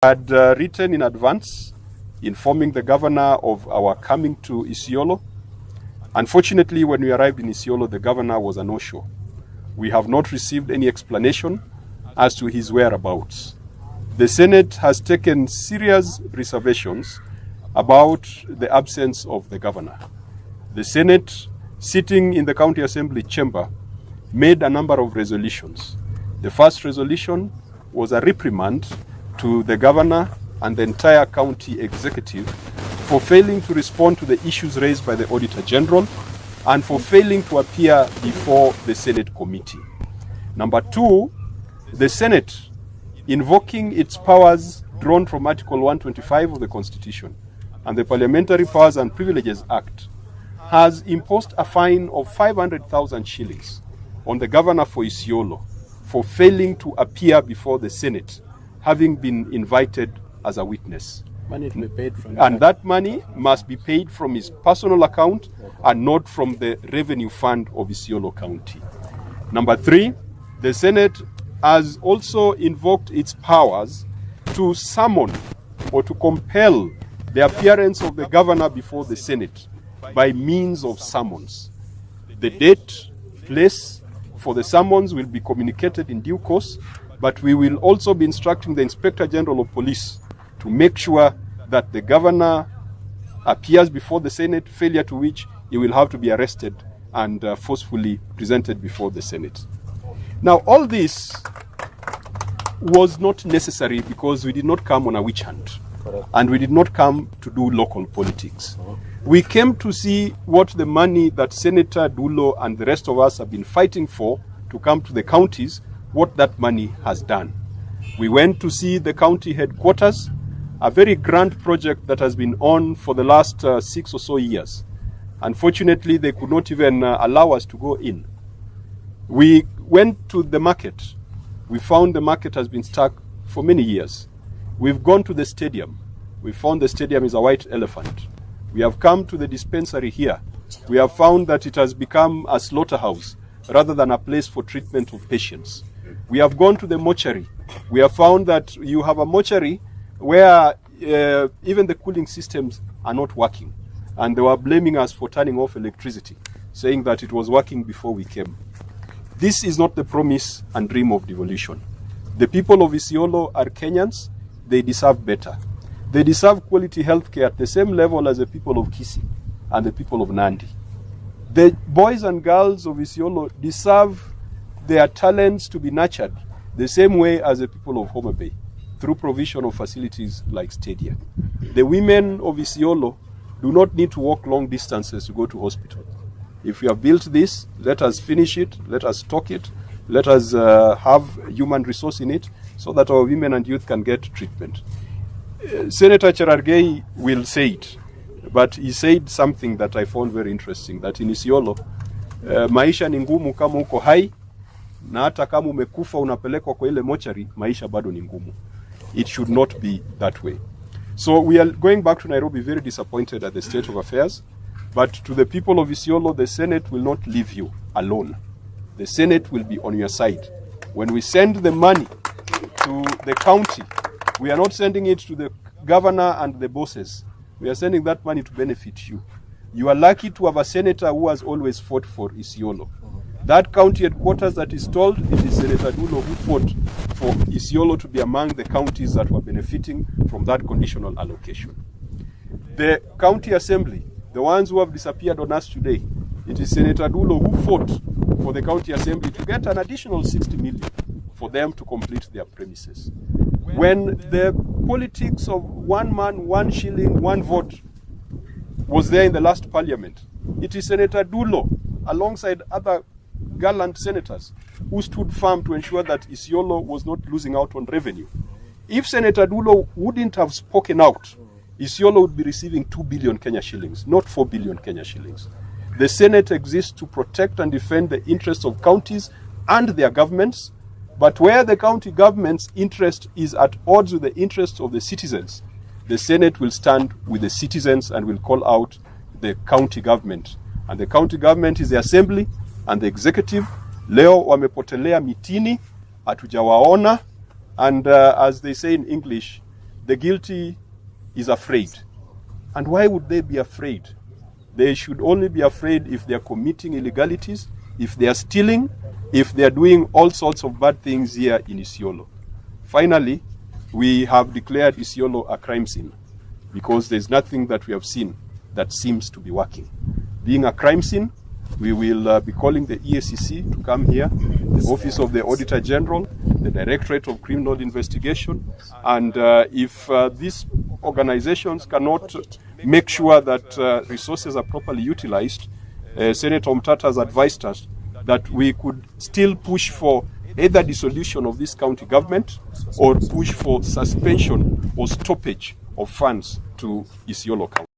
had written in advance informing the governor of our coming to Isiolo. Unfortunately, when we arrived in Isiolo, the governor was a no-show. We have not received any explanation as to his whereabouts. The Senate has taken serious reservations about the absence of the governor. The Senate, sitting in the County Assembly chamber, made a number of resolutions. The first resolution was a reprimand to the governor and the entire county executive for failing to respond to the issues raised by the Auditor General and for failing to appear before the Senate committee. Number two, the Senate, invoking its powers drawn from Article 125 of the Constitution and the Parliamentary Powers and Privileges Act, has imposed a fine of 500,000 shillings on the governor for Isiolo for failing to appear before the Senate, having been invited as a witness. Money to be paid from and that money must be paid from his personal account and not from the revenue fund of Isiolo County. Number three, the Senate has also invoked its powers to summon or to compel the appearance of the governor before the Senate by means of summons. The date, place for the summons will be communicated in due course, but we will also be instructing the Inspector General of Police to make sure that the governor appears before the Senate, failure to which he will have to be arrested and forcefully presented before the Senate. Now, all this was not necessary because we did not come on a witch hunt. Correct. And we did not come to do local politics. We came to see what the money that Senator Dulo and the rest of us have been fighting for to come to the counties, what that money has done. We went to see the county headquarters, a very grand project that has been on for the last 6 or so years. Unfortunately, they could not even allow us to go in. We went to the market. We found the market has been stuck for many years. We've gone to the stadium. We found the stadium is a white elephant. We have come to the dispensary here. We have found that it has become a slaughterhouse rather than a place for treatment of patients. We have gone to the mortuary. We have found that you have a mortuary where even the cooling systems are not working. And they were blaming us for turning off electricity, saying that it was working before we came. This is not the promise and dream of devolution. The people of Isiolo are Kenyans. They deserve better. They deserve quality health care at the same level as the people of Kisii and the people of Nandi. The boys and girls of Isiolo deserve their talents to be nurtured the same way as the people of Homa Bay, through provision of facilities like stadia. The women of Isiolo do not need to walk long distances to go to hospital. If we have built this, let us finish it, let us stock it, let us have human resource in it so that our women and youth can get treatment. Senator Cherargei will say it, but he said something that I found very interesting, that in Isiolo, maisha ni ngumu kama uko hai, na hata kama umekufa unapelekwa kwa ile mochari, maisha bado ni ngumu. It should not be that way. So we are going back to Nairobi very disappointed at the state of affairs, but to the people of Isiolo, the Senate will not leave you alone. The Senate will be on your side. When we send the money to the county, we are not sending it to the governor and the bosses. We are sending that money to benefit you. You are lucky to have a senator who has always fought for Isiolo. That county headquarters that is told, it is Senator Dulo who fought for Isiolo to be among the counties that were benefiting from that conditional allocation. The county assembly, the ones who have disappeared on us today, it is Senator Dulo who fought for the county assembly to get an additional 60 million for them to complete their premises. When the politics of one man, 1 shilling, 1 vote was there in the last parliament, it is Senator Dulo, alongside other gallant senators, who stood firm to ensure that Isiolo was not losing out on revenue. If Senator Dulo wouldn't have spoken out, Isiolo would be receiving 2 billion Kenya shillings, not 4 billion Kenya shillings. The Senate exists to protect and defend the interests of counties and their governments, but where the county government's interest is at odds with the interests of the citizens, the Senate will stand with the citizens and will call out the county government. And the county government is the assembly and the executive. Leo wamepotelea mitini, hatujawaona, and as they say in English, the guilty is afraid. And why would they be afraid? They should only be afraid if they are committing illegalities, if they are stealing, if they are doing all sorts of bad things here in Isiolo. Finally, we have declared Isiolo a crime scene because there's nothing that we have seen that seems to be working. Being a crime scene, we will be calling the EACC to come here, the Office of the Auditor General, the Directorate of Criminal Investigation, and if these organizations cannot make sure that resources are properly utilized, Senator Mtata has advised us that we could still push for either dissolution of this county government or push for suspension or stoppage of funds to Isiolo County.